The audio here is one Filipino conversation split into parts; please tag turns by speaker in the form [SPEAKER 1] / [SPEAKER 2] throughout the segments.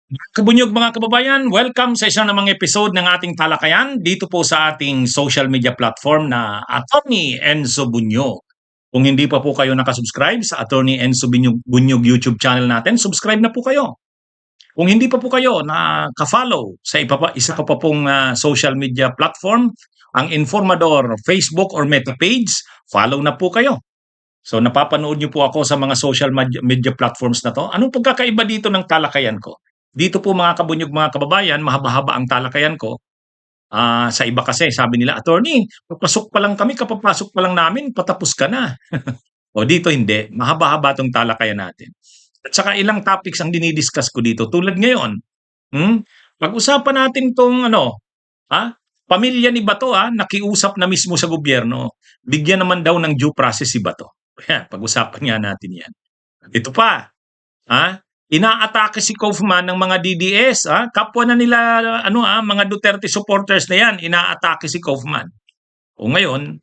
[SPEAKER 1] Kabunyog mga kababayan, welcome sa isang namang episode ng ating talakayan dito po sa ating social media platform na Attorney Enzo Bunyog. Kung hindi pa po kayo nakasubscribe sa Attorney Enzo Bunyog YouTube channel natin, subscribe na po kayo. Kung hindi pa po kayo na-follow sa isa pa pong social media platform, ang Informador Facebook or Meta page, follow na po kayo. So napapanood niyo po ako sa mga social media platforms na to. Anong pagkakaiba dito ng talakayan ko? Dito po mga kabunyog mga kababayan, mahaba-haba ang talakayan ko. Sa iba kasi sabi nila, attorney, papasok pa lang kami, kapapasok pa lang namin, patapos ka na. O dito hindi, mahaba-haba tong talakayan natin. At saka ilang topics ang dinidiscuss ko dito. Tulad ngayon, pag-usapan natin tong pamilya ni Bato nakiusap na mismo sa gobyerno. Bigyan naman daw ng due process si Bato. Kaya pag-usapan nga natin yan. Ito pa, inaatake si Kaufman ng mga DDS, kapwa na nila mga Duterte supporters na yan, inaatake si Kaufman. O ngayon,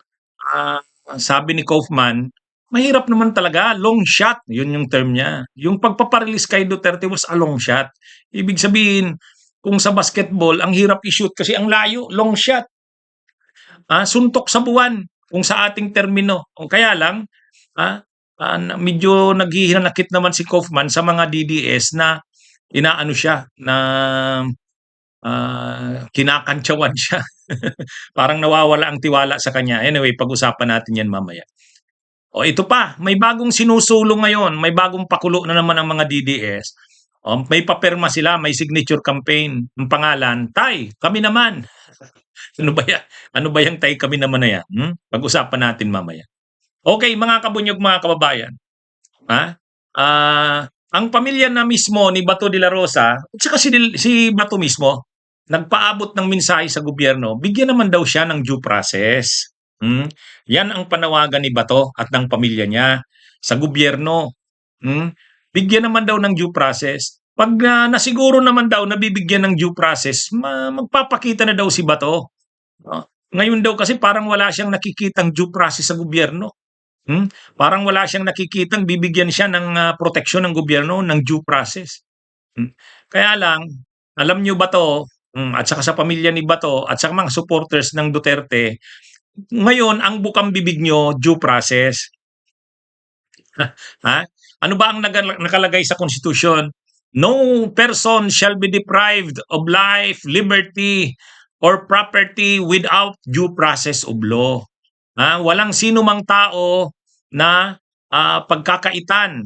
[SPEAKER 1] sabi ni Kaufman, mahirap naman talaga, long shot, yun yung term niya. Yung pagpaparelease kay Duterte was a long shot. Ibig sabihin, kung sa basketball, ang hirap i-shoot kasi ang layo, long shot. Suntok sa buwan, kung sa ating termino. O kaya lang, medyo naghihinanakit naman si Kaufman sa mga DDS na inaano siya, na kinakantsawan siya. Parang nawawala ang tiwala sa kanya. Anyway, pag-usapan natin yan mamaya. O ito pa, may bagong sinusulong ngayon, may bagong pakulo na naman ang mga DDS. May papirma sila, may signature campaign. Ang pangalan, Tay, kami naman. Ano ba yan? Ano ba yung Tay, kami naman na yan? Pag-usapan natin mamaya. Okay, mga kabunyog, mga kababayan. Ang pamilya na mismo ni Bato de la Rosa, at saka si Bato mismo, nagpaabot ng mensahe sa gobyerno, bigyan naman daw siya ng due process. Yan ang panawagan ni Bato at ng pamilya niya sa gobyerno. Bigyan naman daw ng due process. Pag nasiguro naman daw na bibigyan ng due process, magpapakita na daw si Bato. Ngayon daw kasi parang wala siyang nakikitang due process sa gobyerno. Parang wala siyang nakikitang bibigyan siya ng proteksyon ng gobyerno ng due process. Kaya lang, alam niyo ba to, at saka sa pamilya ni Bato at saka mga supporters ng Duterte, ngayon ang bukang bibig nyo, due process. Ano ba ang nakalagay sa konstitusyon? No person shall be deprived of life, liberty, or property without due process of law. Walang sino mang tao na pagkakaitan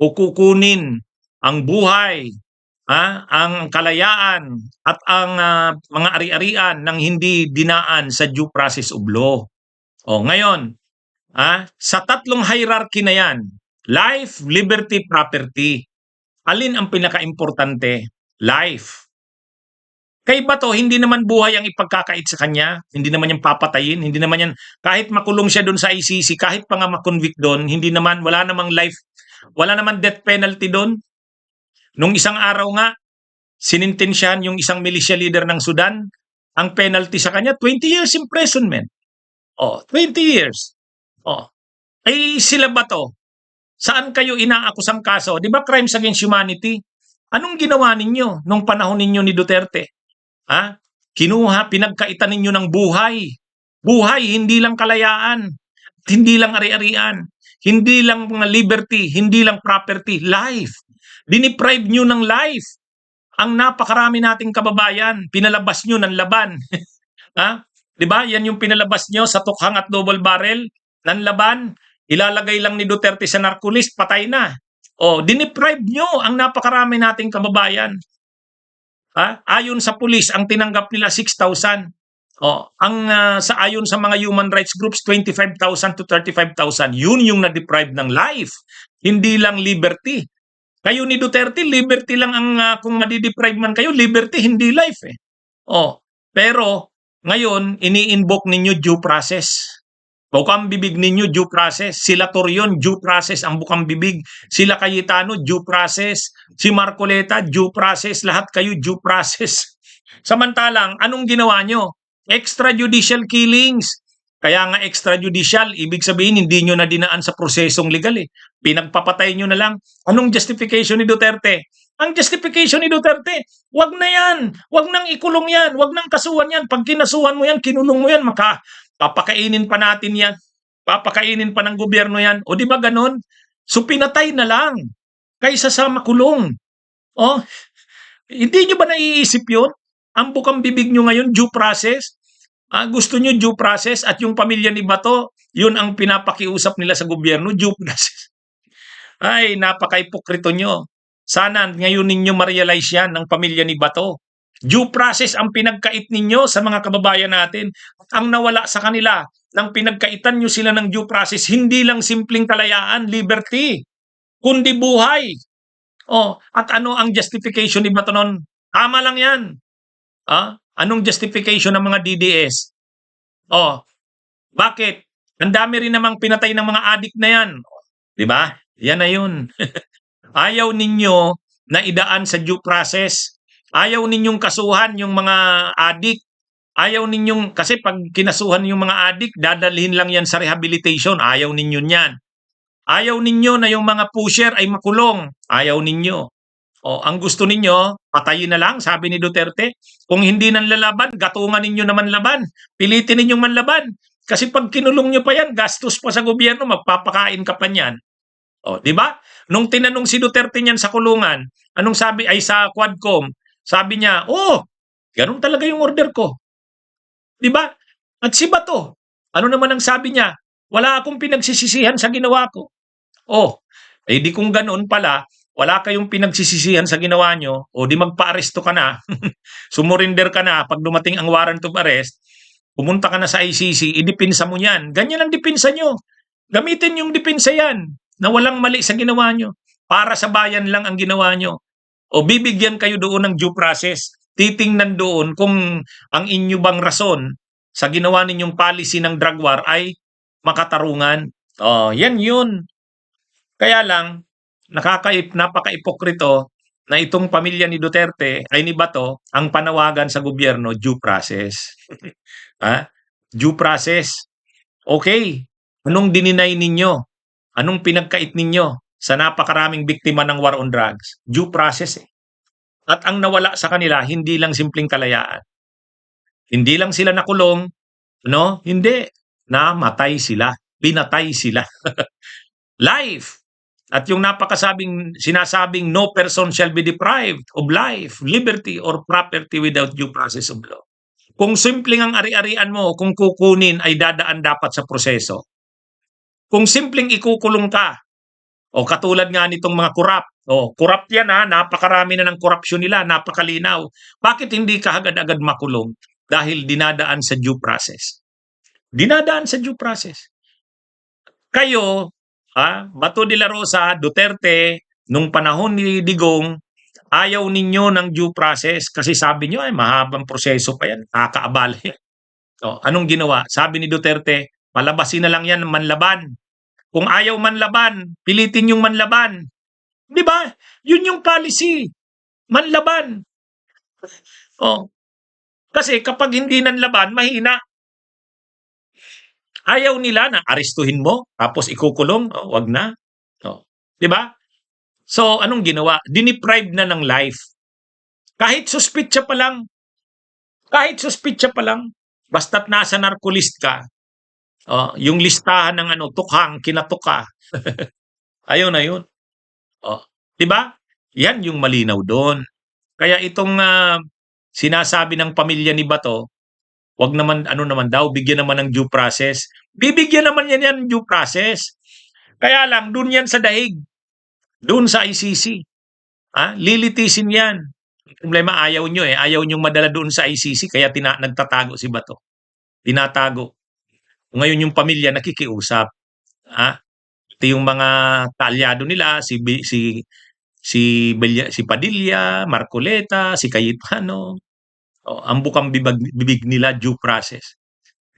[SPEAKER 1] o kukunin ang buhay, ang kalayaan at ang mga ari-arian ng hindi dinaan sa due process of law. Ngayon, sa tatlong hierarchy na yan, life, liberty, property, alin ang pinaka-importante? Life. Kay Bato, hindi naman buhay ang ipagkakait sa kanya, hindi naman yan papatayin, hindi naman yan, kahit makulong siya doon sa ICC, kahit pa nga makonvict doon, hindi naman, wala namang life, wala namang death penalty doon. Nung isang araw nga, sinintensyahan yung isang militia leader ng Sudan, ang penalty sa kanya, 20 years imprisonment. 20 years. Ay sila Bato, saan kayo inaakusang kaso? Di ba crimes against humanity? Anong ginawa ninyo nung panahon ninyo ni Duterte? Kinuha, pinagkaitan ninyo ng buhay. Buhay, hindi lang kalayaan, hindi lang ari-arian, hindi lang liberty, hindi lang property, life. Diniprive nyo ng life. Ang napakarami nating kababayan, pinalabas nyo ng laban. Di ba? Yan yung pinalabas nyo sa tukhang at double barrel ng laban. Ilalagay lang ni Duterte sa narcolist, patay na. Diniprive nyo ang napakarami nating kababayan. Ayon sa pulis, ang tinanggap nila 6,000. Ayon sa mga human rights groups, 25,000 to 35,000. Yun yung na-deprive ng life. Hindi lang liberty. Kayo ni Duterte, liberty lang ang kung madi-deprive man kayo, liberty, hindi life eh. Pero ngayon, ini-invoke ninyo due process. Bukang bibig ninyo, due process. Sila Torion, due process ang bukang bibig. Sila Cayetano, due process. Si Marcoleta, due process. Lahat kayo, due process. Samantalang, anong ginawa nyo? Extrajudicial killings. Kaya nga extrajudicial, ibig sabihin hindi nyo na dinaan sa prosesong legal eh. Pinagpapatay nyo na lang. Anong justification ni Duterte? Ang justification ni Duterte, wag na yan, wag nang ikulong yan, wag nang kasuhan yan. Pag kinasuhan mo yan, kinulong mo yan, papakainin pa natin yan. Papakainin pa ng gobyerno yan. O di ba ganun? So pinatay na lang kaysa sa makulong. Oh, hindi nyo ba naiisip yun? Ang bukang bibig nyo ngayon, due process. Gusto nyo due process at yung pamilya ni Bato, yun ang pinapakiusap nila sa gobyerno, due process. Ay, napaka-ipokrito nyo. Sana ngayon ninyo ma-realize yan ng pamilya ni Bato. Due process ang pinagkait ninyo sa mga kababayan natin. Ang nawala sa kanila, nang pinagkaitan nyo sila ng due process, hindi lang simpleng kalayaan, liberty, kundi buhay. At ano ang justification ni Bato nun? Tama lang yan. Anong justification ng mga DDS? Bakit? Ang dami rin namang pinatay ng mga adik na yan. Di ba? Yan na yun. Ayaw ninyo na idaan sa due process. Ayaw ninyong kasuhan yung mga adik. Ayaw ninyong, kasi pag kinasuhan yung mga adik, dadalhin lang yan sa rehabilitation. Ayaw ninyo yan. Ayaw ninyo na yung mga pusher ay makulong. Ayaw ninyo. Ang gusto ninyo, patayin na lang, sabi ni Duterte. Kung hindi nang lalaban, gatungan ninyo naman laban. Pilitin ninyong manlaban. Kasi pag kinulong nyo pa yan, gastos pa sa gobyerno, magpapakain ka pa niyan. Di ba? Nung tinanong si Duterte niyan sa kulungan, anong sabi ay sa Quadcom, sabi niya, ganun talaga yung order ko. Di ba? At si Bato, ano naman ang sabi niya? Wala akong pinagsisisihan sa ginawa ko. Di kung ganun pala, wala kayong pinagsisisihan sa ginawa nyo, di magpa-aresto ka na, sumurinder ka na, pag dumating ang warrant of arrest, pumunta ka na sa ICC, idipinsa mo yan. Ganyan ang dipinsa nyo. Gamitin yung dipinsa yan, na walang mali sa ginawa nyo. Para sa bayan lang ang ginawa nyo. Bibigyan kayo doon ng due process. Titingnan doon kung ang inyo bang rason sa ginawa ninyong policy ng drug war ay makatarungan. Yan yun. Kaya lang, napaka-ipokrito na itong pamilya ni Duterte ay ni Bato ang panawagan sa gobyerno, due process. Due process. Okay. Anong dininay ninyo? Anong pinagkait ninyo sa napakaraming biktima ng war on drugs? Due process eh. At ang nawala sa kanila, hindi lang simpleng kalayaan. Hindi lang sila nakulong, Hindi. Namatay sila. Pinatay sila. Life. At yung sinasabing no person shall be deprived of life, liberty, or property without due process of law. Kung simpleng ang ari-arian mo, kung kukunin ay dadaan dapat sa proseso. Kung simpleng ikukulong ka, katulad nga nitong mga korap, korap yan napakarami na ng korupsyon nila, napakalinaw. Bakit hindi ka agad-agad makulong? Dahil dinadaan sa due process. Dinadaan sa due process. Kayo, Bato de la Rosa, Duterte, nung panahon ni Digong, ayaw ninyo ng due process kasi sabi nyo ay mahabang proseso pa yan, nakakaabala yan. Anong ginawa? Sabi ni Duterte, palabasin na lang yan, manlaban. Kung ayaw manlaban, pilitin yung manlaban. Di ba? Yun yung policy. Manlaban. Kasi kapag hindi nanlaban, mahina. Ayaw nila na arestuhin mo, tapos ikukulong, wag na. Di ba? So, anong ginawa? Diniprive na ng life. Kahit suspitsa pa lang, basta't nasa narcolist ka, yung listahan ng tukhang, kinatuka, ayaw na yun. Di ba? Yan yung malinaw doon. Kaya itong sinasabi ng pamilya ni Bato, wag naman, bigyan naman ng due process. Bibigyan naman yan due process. Kaya lang, doon yan sa daig. Doon sa ICC. Lilitisin yan. Problema, ayaw nyo Ayaw nyo madala doon sa ICC, kaya nagtatago si Bato. Tinatago. Ngayon yung pamilya nakikiusap. Ito yung mga taalyado nila, si Padilla, Marcoleta, si Cayetano. Ang bukang bibig nila, due process.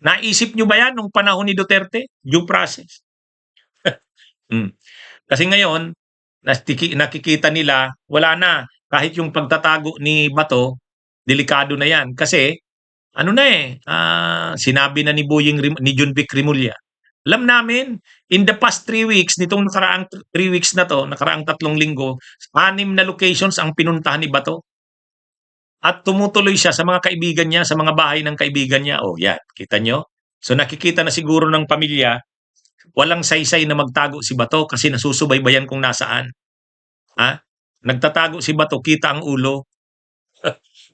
[SPEAKER 1] Naisip nyo ba yan nung panahon ni Duterte? Due process. Kasi ngayon, nakikita nila, wala na. Kahit yung pagtatago ni Bato, delikado na yan. Kasi, sinabi na ni Junvic Rimulya Alam namin, in the past 3 weeks, nitong nakaraang 3 weeks na 'to, nakaraang 3 linggo, 6 na locations ang pinuntahan ni Bato. At tumutuloy siya sa mga kaibigan niya, sa mga bahay ng kaibigan niya. Oh, yan, kita nyo? So nakikita na siguro ng pamilya, walang saysay na magtago si Bato kasi nasusubaybayan kung nasaan. Ha? Nagtatago si Bato, kita ang ulo.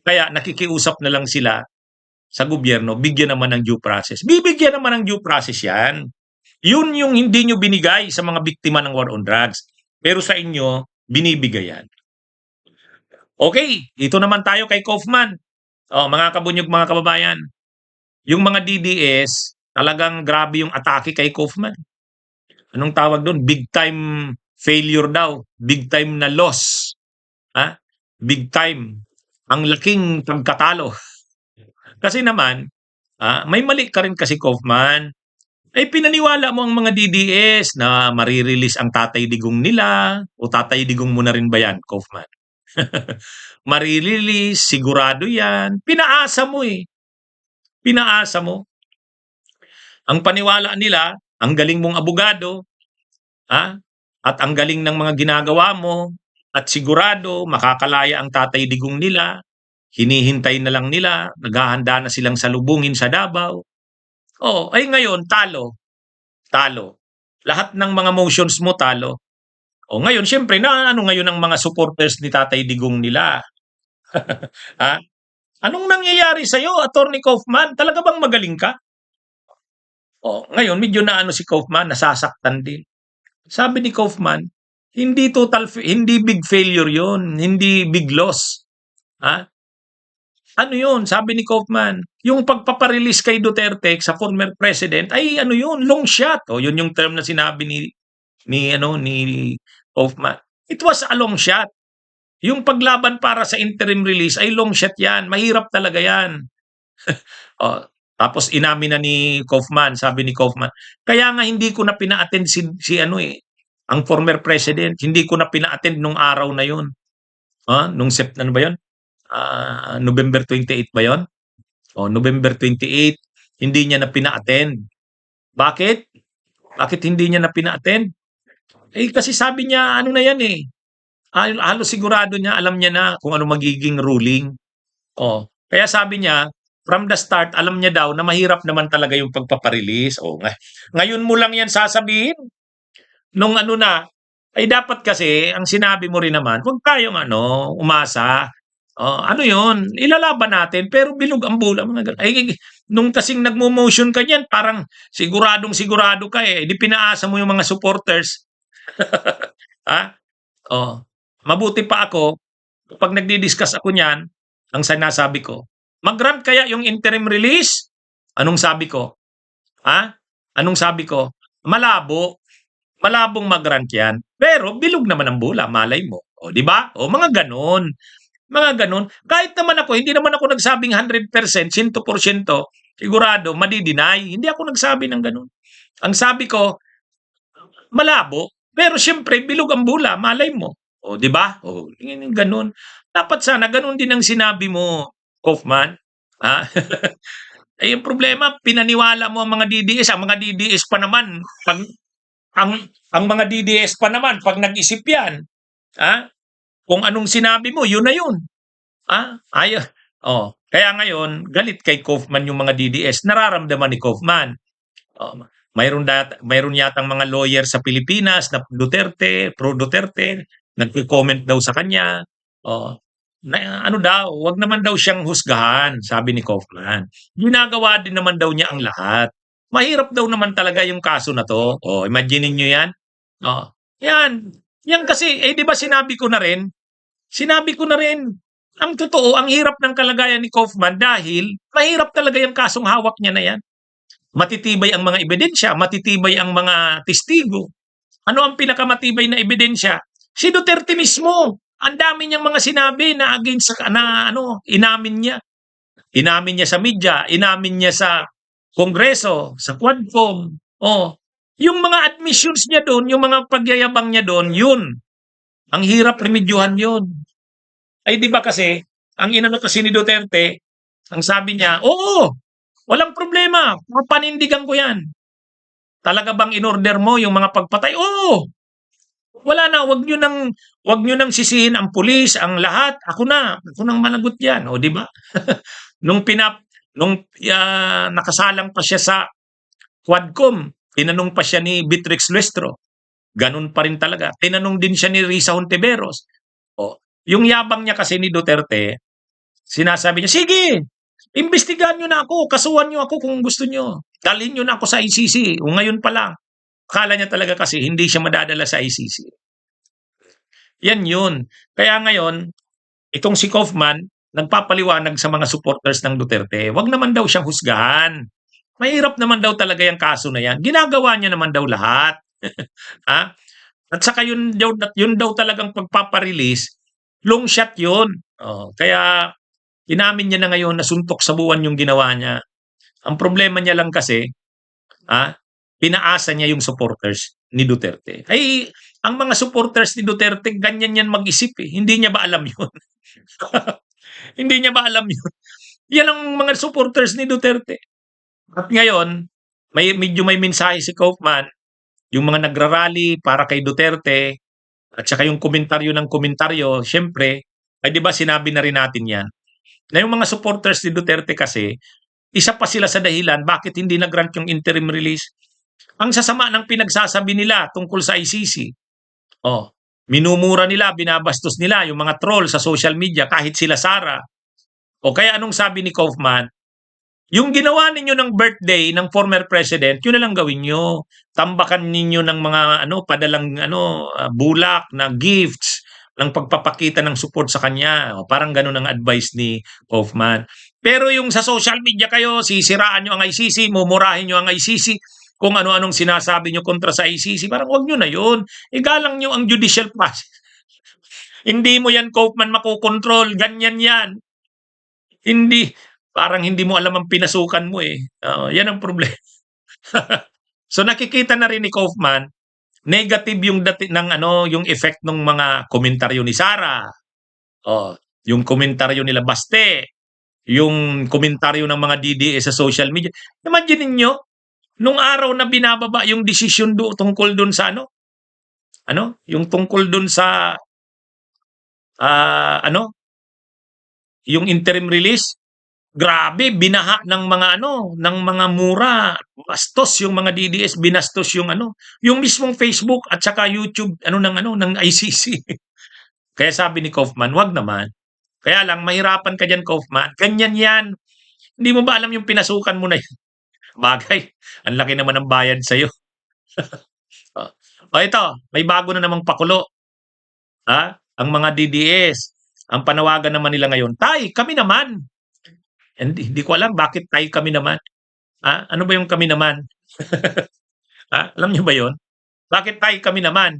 [SPEAKER 1] Kaya nakikiusap na lang sila sa gobyerno, bigyan naman ng due process. Bibigyan naman ng due process yan. Yun yung hindi nyo binigay sa mga biktima ng war on drugs. Pero sa inyo, binibigay yan. Okay, ito naman tayo kay Kaufman. Oh, mga kabunyog, mga kababayan. Yung mga DDS, talagang grabe yung atake kay Kaufman. Anong tawag doon? Big time failure daw. Big time na loss. Ha? Big time. Ang laking pagkatalo. Kasi naman, may mali ka rin kasi Kaufman. Ay pinaniwala mo ang mga DDS na marirelease ang Tatay Digong nila o Tatay Digong mo na rin ba yan, Kaufman? Marirelease, sigurado yan. Pinaasa mo eh. Pinaasa mo. Ang paniwala nila, ang galing mong abogado, at ang galing ng mga ginagawa mo, at sigurado makakalaya ang Tatay Digong nila, hinihintay na lang nila, naghahanda na silang salubungin sa Davao. Oh, ay ngayon, talo. Talo. Lahat ng mga motions mo, talo. O ngayon, siyempre, na ano ngayon ang mga supporters ni Tatay Digong nila? ha? Anong nangyayari sa'yo, Attorney Kaufman? Talaga bang magaling ka? O, ngayon, medyo na ano si Kaufman, nasasaktan din. Sabi ni Kaufman, hindi big failure yon, hindi big loss. Ha? Ano yun? Sabi ni Kaufman, yung pagpaparelease kay Duterte sa former president ay ano yun, long shot. O yun yung term na sinabi ni Kaufman. It was a long shot. Yung paglaban para sa interim release ay long shot yan. Mahirap talaga yan. Tapos inamin na ni Kaufman, sabi ni Kaufman, kaya nga hindi ko na pina-attend si ang former president, hindi ko na pina-attend nung araw na yun. Nung ano ba yun? November 28 ba yun? November 28, hindi niya na pina-attend. Bakit? Bakit hindi niya na pina-attend? Kasi sabi niya, ano na yan eh. Halos sigurado niya, alam niya na kung ano magiging ruling. Kaya sabi niya, from the start, alam niya daw na mahirap naman talaga yung pagpaparelease. Ngayon mo lang yan sasabihin. Nung ano na, ay dapat kasi, ang sinabi mo rin naman, huwag tayong umasa. Ano yun, ilalaban natin, pero bilog ang bula. Nung kasing nagmo-motion ka niyan, parang siguradong sigurado ka eh. Di pinaasa mo yung mga supporters. ha? Mabuti pa ako, pag nagdi-discuss ako niyan, ang sinasabi ko, mag-grant kaya yung interim release? Anong sabi ko? Anong sabi ko? Malabo. Malabong mag-grant yan. Pero bilog naman ang bula, malay mo. Di ba? Mga ganon. Mga ganon. Kahit naman ako, hindi naman ako nagsabing 100%, 100%, sigurado, madi-deny. Hindi ako nagsabi ng ganon. Ang sabi ko, malabo. Pero siyempre, bilog ang bula, malay mo. Di ba? Ganon. Dapat sana, ganon din ang sinabi mo, Kaufman. Yung problema, pinaniwala mo ang mga DDS. Ang mga DDS pa naman, ang mga DDS pa naman, pag nag-isip yan, kung anong sinabi mo, yun na yun. Kaya ngayon, galit kay Kaufman yung mga DDS. Nararamdaman ni Kaufman. Mayroon yatang mga lawyer sa Pilipinas na pro-Duterte, nagko-comment daw sa kanya. Wag naman daw siyang husgahan, sabi ni Kaufman. Ginagawa din naman daw niya ang lahat. Mahirap daw naman talaga yung kaso na to. Imagine niyo yan. Yan. Yan kasi, di ba sinabi ko na rin, ang totoo, ang hirap ng kalagayan ni Kaufman dahil mahirap talaga yung kasong hawak niya na yan. Matitibay ang mga ebidensya, matitibay ang mga testigo. Ano ang pinakamatibay na ebidensya? Si Duterte mismo. Ang dami niyang mga sinabi na against inamin niya. Inamin niya sa media, inamin niya sa Kongreso, sa Quadcom. Yung mga admissions niya doon, yung mga pagyayabang niya doon, yun. Ang hirap remedyohan yun. Di ba kasi, ang inano kasi ni Duterte, ang sabi niya, walang problema, panindigan ko yan. Talaga bang inorder mo yung mga pagpatay? Oo. Wala na, wag niyo nang sisihin ang pulis, ang lahat. Ako nang managot diyan, o 'di ba? Nung pinap nung nakasalang pa siya sa Quadcom, tinanong pa siya ni Beatrix Luestro. Ganun pa rin talaga. Tinanong din siya ni Risa Hontiveros. O, yung yabang niya kasi ni Duterte, sinasabi niya, sige, imbestigahan niyo na ako, kasuhan niyo ako kung gusto niyo. Dalhin niyo na ako sa ICC. O ngayon pa lang. Akala niya talaga kasi hindi siya madadala sa ICC. Yan yun. Kaya ngayon, itong si Kaufman, nagpapaliwanag sa mga supporters ng Duterte, wag naman daw siyang husgahan. Mahirap naman daw talaga yung kaso na yan. Ginagawa niya naman daw lahat. Ha? At saka yun daw talagang pagpaparelease, long shot yun. Oh, kaya inamin niya na ngayon na suntok sa buwan yung ginawa niya. Ang problema niya lang kasi, ah, pinaasa niya yung supporters ni Duterte. Ay, ang mga supporters ni Duterte, ganyan yan mag-isip eh. Hindi niya ba alam yun? Hindi niya ba alam yun? Yan ang mga supporters ni Duterte. At ngayon, medyo may mensahe si Kaufman, yung mga nagrarally para kay Duterte, at saka yung komentaryo ng komentaryo, syempre, ay di ba sinabi na rin natin yan, na yung mga supporters ni Duterte kasi, isa pa sila sa dahilan bakit hindi nag-grant yung interim release. Ang sasama ng pinagsasabi nila tungkol sa ICC. Oh, minumura nila, binabastos nila yung mga troll sa social media kahit sila Sara. O kaya anong sabi ni Kaufman? Yung ginawa ninyo ng birthday ng former president, yun na lang gawin nyo. Tambakan ninyo ng mga padalang bulak na gifts ng pagpapakita ng support sa kanya. O, parang ganun ang advice ni Kaufman. Pero yung sa social media kayo, sisiraan nyo ang ICC, mumurahin nyo ang ICC, kung ano-anong sinasabi nyo kontra sa ICC, parang wag nyo na yun. Igalang nyo ang judicial process. Hindi mo yan, Kaufman, makokontrol. Ganyan yan. Hindi, parang hindi mo alam ang pinasukan mo eh. Yan ang problema. So nakikita na rin ni Kaufman, negative yung yung effect ng mga komentaryo ni Sara. Yung komentaryo nila Baste, yung komentaryo ng mga DDS sa social media. Imagine niyo nung araw na binababa yung desisyon tungkol doon sa yung tungkol doon sa yung interim release, grabe, binaha ng mga ng mga mura, bastos yung mga DDS, binastos yung mismong Facebook at saka YouTube ng ICC. Kaya sabi ni Kaufman, wag naman. Kaya lang mahirapan ka diyan, Kaufman. Ganyan 'yan. Hindi mo ba alam yung pinasukan mo na 'yan? Bagay, ang laki naman ng bayad sa iyo. Ito, may bago na namang pakulo. Ang mga DDS, ang panawagan naman nila ngayon, tay, kami naman. Hindi ko alam bakit tay kami naman. Ano ba yung kami naman? Alam niyo ba yon? Bakit tay kami naman?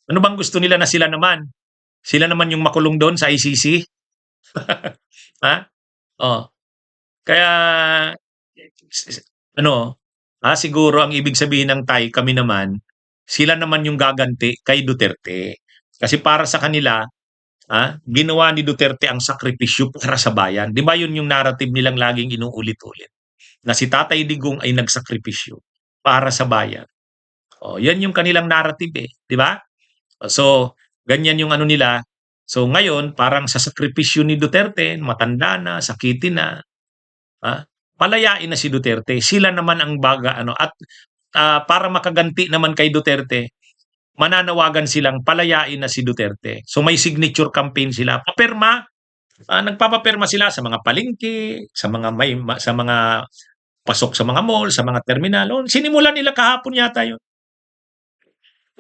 [SPEAKER 1] Ano bang gusto nila na sila naman? Sila naman yung makulong doon sa ICC? ha? Oh. Kaya siguro ang ibig sabihin ng tay kami naman, sila naman yung gaganti kay Duterte. Kasi para sa kanila, ginawa ni Duterte ang sakripisyo para sa bayan. 'Di ba yun yung narrative nilang laging inuulit-ulit? Na si Tatay Digong ay nagsakripisyo para sa bayan. Yan yung kanilang narrative eh, 'di ba? So, ganyan yung nila. So ngayon, parang sa sakripisyo ni Duterte, matanda na, sakitin na, palayain na si Duterte. Sila naman ang at para makaganti naman kay Duterte, mananawagan silang palayain na si Duterte. So may signature campaign sila. Papirma, nagpapapirma sila sa mga palengke, sa mga pasok sa mga mall, sa mga terminal. Sinimulan nila kahapon yata yun.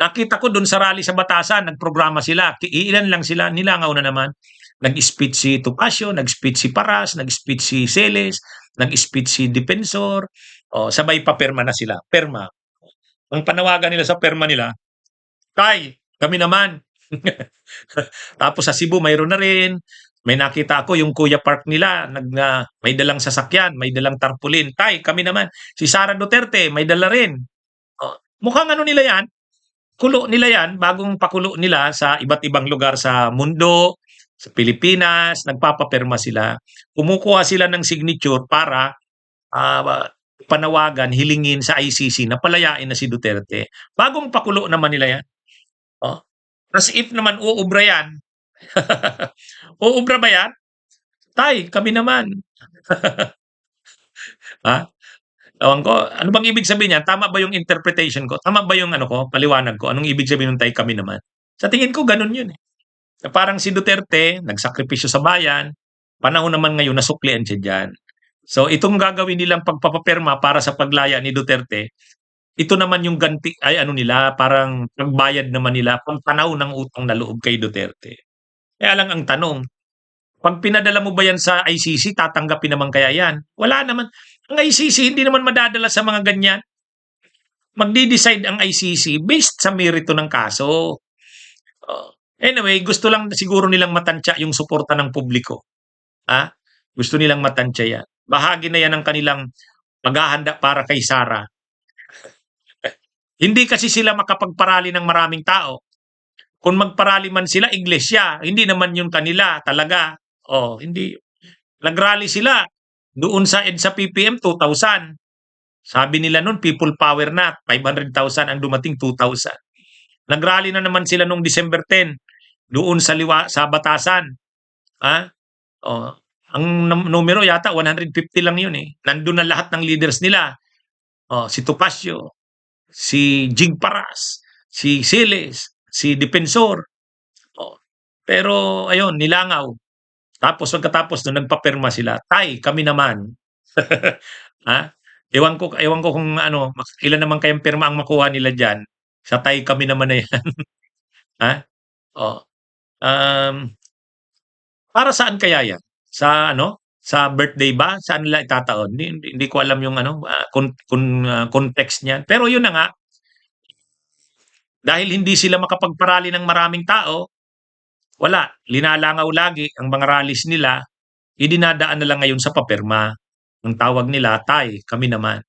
[SPEAKER 1] Nakita ko doon sa rally sa Batasan, nagprograma sila. Ilan lang sila, nilangaw na naman. Nag-speech si Topacio, nag-speech si Paras, nag-speech si Celes, nag-speech si Defensor. Sabay papirma na sila. Perma. Ang panawagan nila sa perma nila, tay, kami naman. Tapos sa Cebu, mayroon na rin. May nakita ako yung Kuya Park nila, may dalang sasakyan, may dalang tarpaulin. Tay, kami naman. Si Sara Duterte, may dala rin. Mukhang nila yan, kulo nila yan, bagong pakulo nila sa iba't ibang lugar sa mundo, sa Pilipinas, nagpapapirma sila. Kumukuha sila ng signature para panawagan, hilingin sa ICC na palayain na si Duterte. Bagong pakulo naman nila yan. Oh. As if naman uubra yan. Uubra ba yan? Tay, kami naman. Ha? Ewan ko, ano bang ibig sabihin niyan? Tama ba yung interpretation ko? Tama ba yung ano ko, paliwanag ko? Anong ibig sabihin ng tay kami naman? Sa tingin ko, ganun yun eh. Na parang si Duterte, nagsakripisyo sa bayan, panahon naman ngayon na suklian siya dyan. So itong gagawin nilang pagpapapirma para sa paglaya ni Duterte, ito naman yung ganti, ay ano nila, parang pagbayad naman nila, pagtanaw ng utang na loob kay Duterte. Kaya lang ang tanong, pag pinadala mo ba yan sa ICC, tatanggapin naman kaya yan? Wala naman. Ang ICC hindi naman madadala sa mga ganyan. Magdi-decide ang ICC based sa merito ng kaso. Anyway, gusto lang siguro nilang matansya yung suporta ng publiko. Gusto nilang matansya yan. Bahagi na yan ng kanilang paghahanda para kay Sara. Hindi kasi sila makapagparali ng maraming tao. Kung magparali man sila, iglesia. Hindi naman yun kanila talaga. Hindi. Nagrally sila. Doon sa EDSA PPM, 2,000. Sabi nila noon, people power na. 500,000 ang dumating, 2,000. Nagrally na naman sila noong December 10. Doon sa Batasan. Ang numero yata 150 lang yun eh. Nandun na lahat ng leaders nila. Si Topacio, si Jing Paras, si Siles, si Defensor. Pero ayun, nilangaw. Tapos pagkatapos doon nagpapirma sila. Tay, kami naman. Ewan ko kung ano, ilan naman kayang pirma ang makuha nila diyan. Sa tay kami naman na yan. Para saan kaya yan? Sa ano? Sa birthday ba? Saan nila itataon? Hindi ko alam yung ano, context niyan. Pero yun na nga, dahil hindi sila makapagparali ng maraming tao, wala. Linalangaw lagi ang mga rallies nila, idinadaan na lang ngayon sa papirma. Ang tawag nila, tay, kami naman.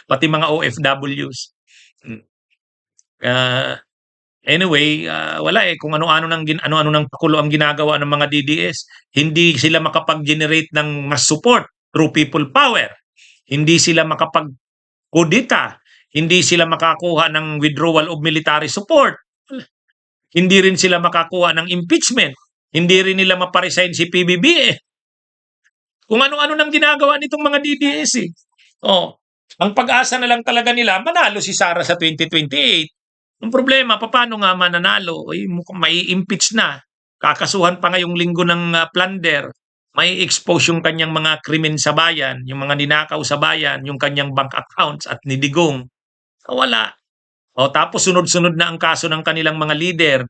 [SPEAKER 1] Pati mga OFWs. Anyway, wala eh kung ano-ano nang pakulo ang ginagawa ng mga DDS. Hindi sila makapag-generate ng mas support through people power. Hindi sila makapag-kudita. Hindi sila makakuha ng withdrawal of military support. Hindi rin sila makakuha ng impeachment. Hindi rin nila maparesign si PBBM. Kung ano-ano nang ginagawa nitong mga DDS eh. Ang pag-asa na lang talaga nila, manalo si Sara sa 2028. Ang problema, paano nga mananalo? May impeach na. Kakasuhan pa ngayong linggo ng plunder. May expose yung kanyang mga krimen sa bayan, yung mga ninakaw sa bayan, yung kanyang bank accounts at nidigong. Wala. Tapos sunod-sunod na ang kaso ng kanilang mga leader.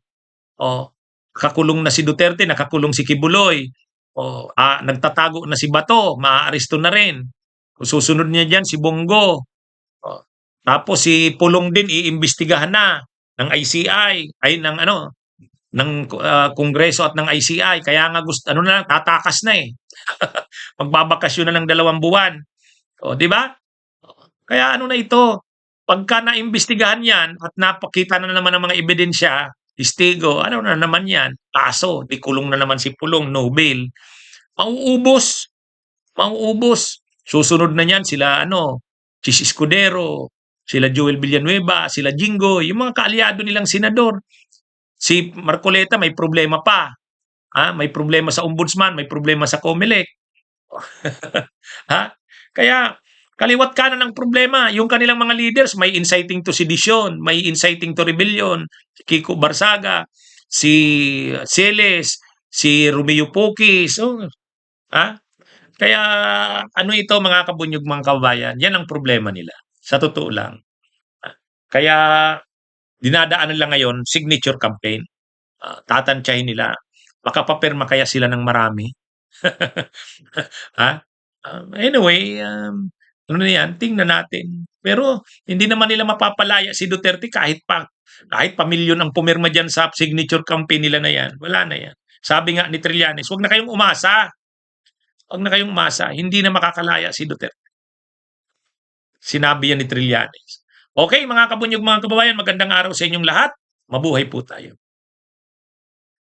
[SPEAKER 1] Nakakulong na si Duterte, nakakulong si Kibuloy. Nagtatago na si Bato, maaaresto na rin. Susunod niya dyan si Bongo. Tapos si Pulong din iimbestigahan na ng ICI ng Kongreso at ng ICI. Kaya nga tatakas na eh. Magbabakasyon na ng 2 buwan. Di ba? Kaya na ito? Pagka naimbestigahan yan at napakita na naman ng mga ebidensya, testigo, na naman yan? Kaso, di kulong na naman si Pulong, no bail. Mauubos. Susunod na yan sila si Escudero, sila Joel Villanueva, sila Jingo, yung mga kaalyado nilang senador. Si Marcoleta may problema pa. May problema sa ombudsman, may problema sa COMELEC. Kaya kaliwat kanan ng problema. Yung kanilang mga leaders may inciting to sedition, may inciting to rebellion. Si Kiko Barsaga, si Celes, si Romeo Poquis. Kaya ito mga kabunyog, mga kabayan, yan ang problema nila. Sa totoo lang. Kaya dinadaanan lang ngayon signature campaign. Tatantyahin nila. Makapapirma kaya sila ng marami. Anyway, na yan, tingnan natin. Pero hindi naman nila mapapalaya si Duterte kahit pamilyon ang pumirma dyan sa signature campaign nila na yan. Wala na yan. Sabi nga ni Trillanes, huwag na kayong umasa. Hindi na makakalaya si Duterte. Sinabi yan ni Trillanes. Okay, mga kabunyog, mga kababayan, magandang araw sa inyong lahat. Mabuhay po tayo.